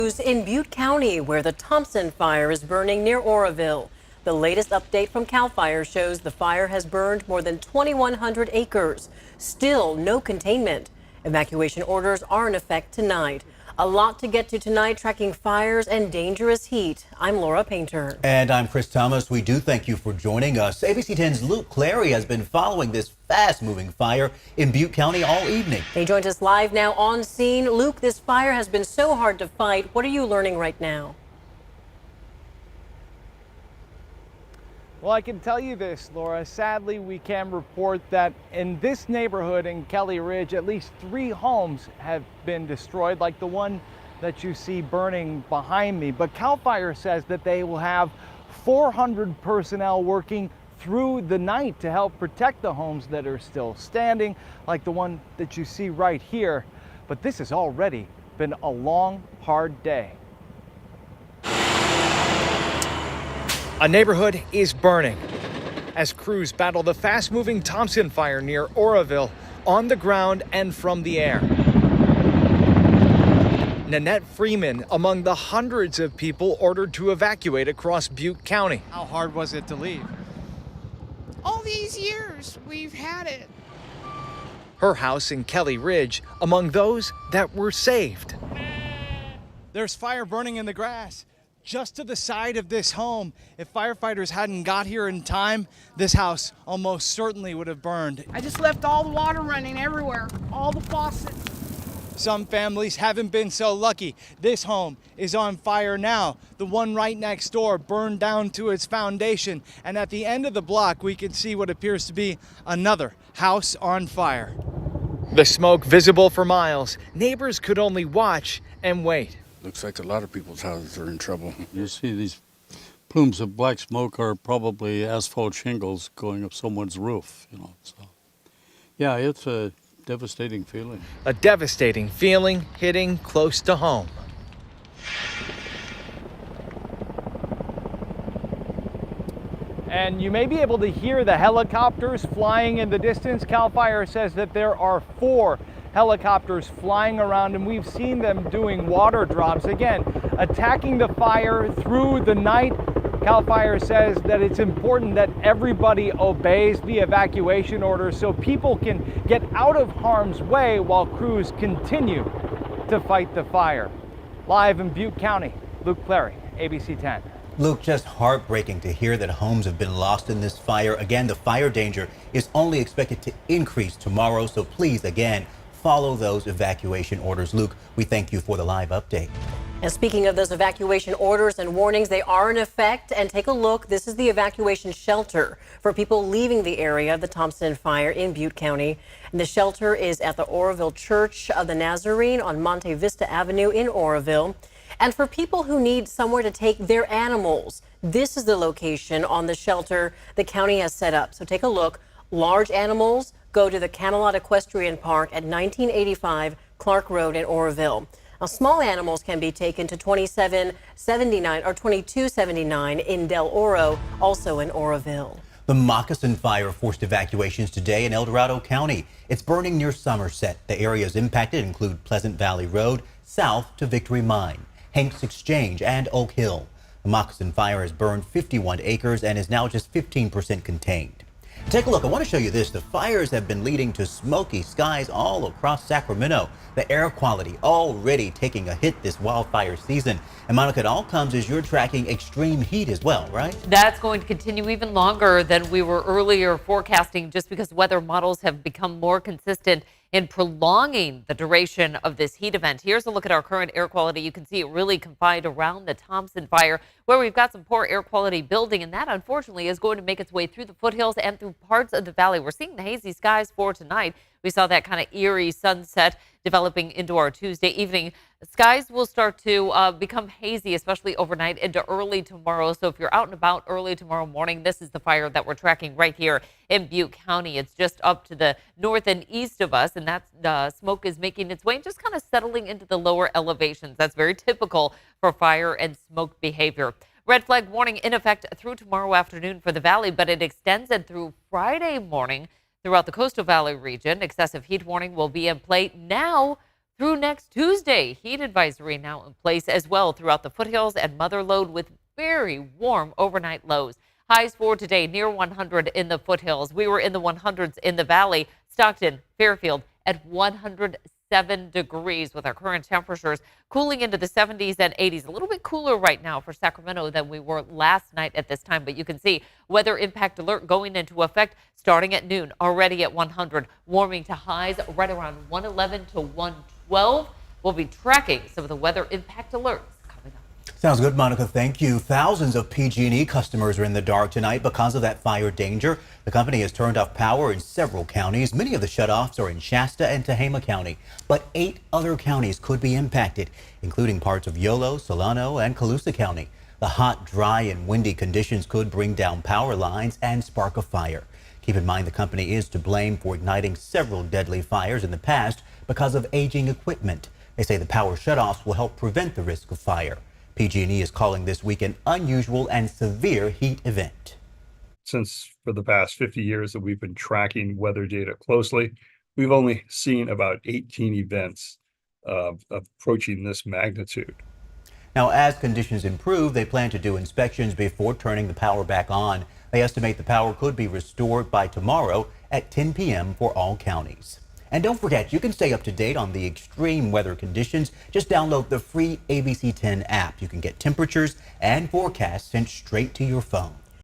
In Butte County, where the Thompson Fire is burning near Oroville. The latest update from CAL FIRE shows the fire has burned more than 2,100 acres. Still no containment. Evacuation orders are in effect tonight. A lot to get to tonight, tracking fires and dangerous heat. I'm Laura Painter. And I'm Chris Thomas. We do thank you for joining us. ABC 10's Luke Clary has been following this fast-moving fire in Butte County all evening. He joins us live now on scene. Luke, this fire has been so hard to fight. What are you learning right now? Well, I can tell you this, Laura. Sadly, we can report that in this neighborhood in Kelly Ridge, at least 3 homes have been destroyed, like the one that you see burning behind me. But CAL FIRE says that they will have 400 personnel working through the night to help protect the homes that are still standing, like the one that you see right here. But this has already been a long, hard day. A neighborhood is burning as crews battle the fast-moving Thompson Fire near Oroville on the ground and from the air. Nanette Freeman among the hundreds of people ordered to evacuate across Butte County. How hard was it to leave? All these years we've had it. Her house in Kelly Ridge among those that were saved. There's fire burning in the grass just to the side of this home. If firefighters hadn't got here in time, this house almost certainly would have burned. I just left all the water running everywhere, all the faucets. Some families haven't been so lucky. This home is on fire now. The one right next door burned down to its foundation. And at the end of the block, we can see what appears to be another house on fire. The smoke visible for miles. Neighbors could only watch and wait. Looks like a lot of people's houses are in trouble. You see these plumes of black smoke are probably asphalt shingles going up someone's roof, So, yeah, it's a devastating feeling. A devastating feeling hitting close to home. And you may be able to hear the helicopters flying in the distance. CAL FIRE says that there are 4 helicopters flying around, and we've seen them doing water drops. Again, attacking the fire through the night. CAL FIRE says that it's important that everybody obeys the evacuation orders so people can get out of harm's way while crews continue to fight the fire. Live in Butte County, Luke Clary, ABC 10. Luke, just heartbreaking to hear that homes have been lost in this fire. Again, the fire danger is only expected to increase tomorrow, so please, again, follow those evacuation orders. Luke, we thank you for the live update. And speaking of those evacuation orders and warnings, they are in effect. And take a look. This is the evacuation shelter for people leaving the area of the Thompson Fire in Butte County. And the shelter is at the Oroville Church of the Nazarene on Monte Vista Avenue in Oroville. And for people who need somewhere to take their animals, this is the location on the shelter the county has set up. So take a look. Large animals go to the Camelot Equestrian Park at 1985 Clark Road in Oroville. Now, small animals can be taken to 2779 or 2279 in Del Oro, also in Oroville. The Moccasin Fire forced evacuations today in El Dorado County. It's burning near Somerset. The areas impacted include Pleasant Valley Road, south to Victory Mine, Hanks Exchange, and Oak Hill. The Moccasin Fire has burned 51 acres and is now just 15% contained. Take a look. I want to show you this. The fires have been leading to smoky skies all across Sacramento. The air quality already taking a hit this wildfire season. And Monica, it all comes as you're tracking extreme heat as well, right? That's going to continue even longer than we were earlier forecasting, just because weather models have become more consistent in prolonging the duration of this heat event. Here's a look at our current air quality. You can see it really confined around the Thompson Fire, where we've got some poor air quality building, and that unfortunately is going to make its way through the foothills and through parts of the valley. We're seeing the hazy skies for tonight. We saw that kind of eerie sunset developing into our Tuesday evening. Skies will start to become hazy, especially overnight into early tomorrow. So if you're out and about early tomorrow morning, this is the fire that we're tracking right here in Butte County. It's just up to the north and east of us, and that smoke is making its way and just kind of settling into the lower elevations. That's very typical for fire and smoke behavior. Red flag warning in effect through tomorrow afternoon for the valley, but it extends in through Friday morning throughout the Coastal Valley region. Excessive heat warning will be in play now through next Tuesday. Heat advisory now in place as well throughout the foothills and Mother Lode with very warm overnight lows. Highs for today near 100 in the foothills. We were in the 100s in the valley. Stockton, Fairfield at 107 degrees with our current temperatures cooling into the 70s and 80s. A little bit cooler right now for Sacramento than we were last night at this time, but you can see weather impact alert going into effect starting at noon, already at 100, warming to highs right around 111 to 112. We'll be tracking some of the weather impact alerts coming up. Sounds good, Monica. Thank you. Thousands of PG&E customers are in the dark tonight because of that fire danger. The company has turned off power in several counties. Many of the shutoffs are in Shasta and Tehama County, but 8 other counties could be impacted, including parts of Yolo, Solano, and Colusa County. The hot, dry, and windy conditions could bring down power lines and spark a fire. Keep in mind the company is to blame for igniting several deadly fires in the past because of aging equipment. They say the power shutoffs will help prevent the risk of fire. PG&E is calling this week an unusual and severe heat event. Since for the past 50 years that we've been tracking weather data closely, we've only seen about 18 events approaching this magnitude. Now, as conditions improve, they plan to do inspections before turning the power back on. They estimate the power could be restored by tomorrow at 10 p.m. for all counties. And don't forget, you can stay up to date on the extreme weather conditions. Just download the free ABC 10 app. You can get temperatures and forecasts sent straight to your phone.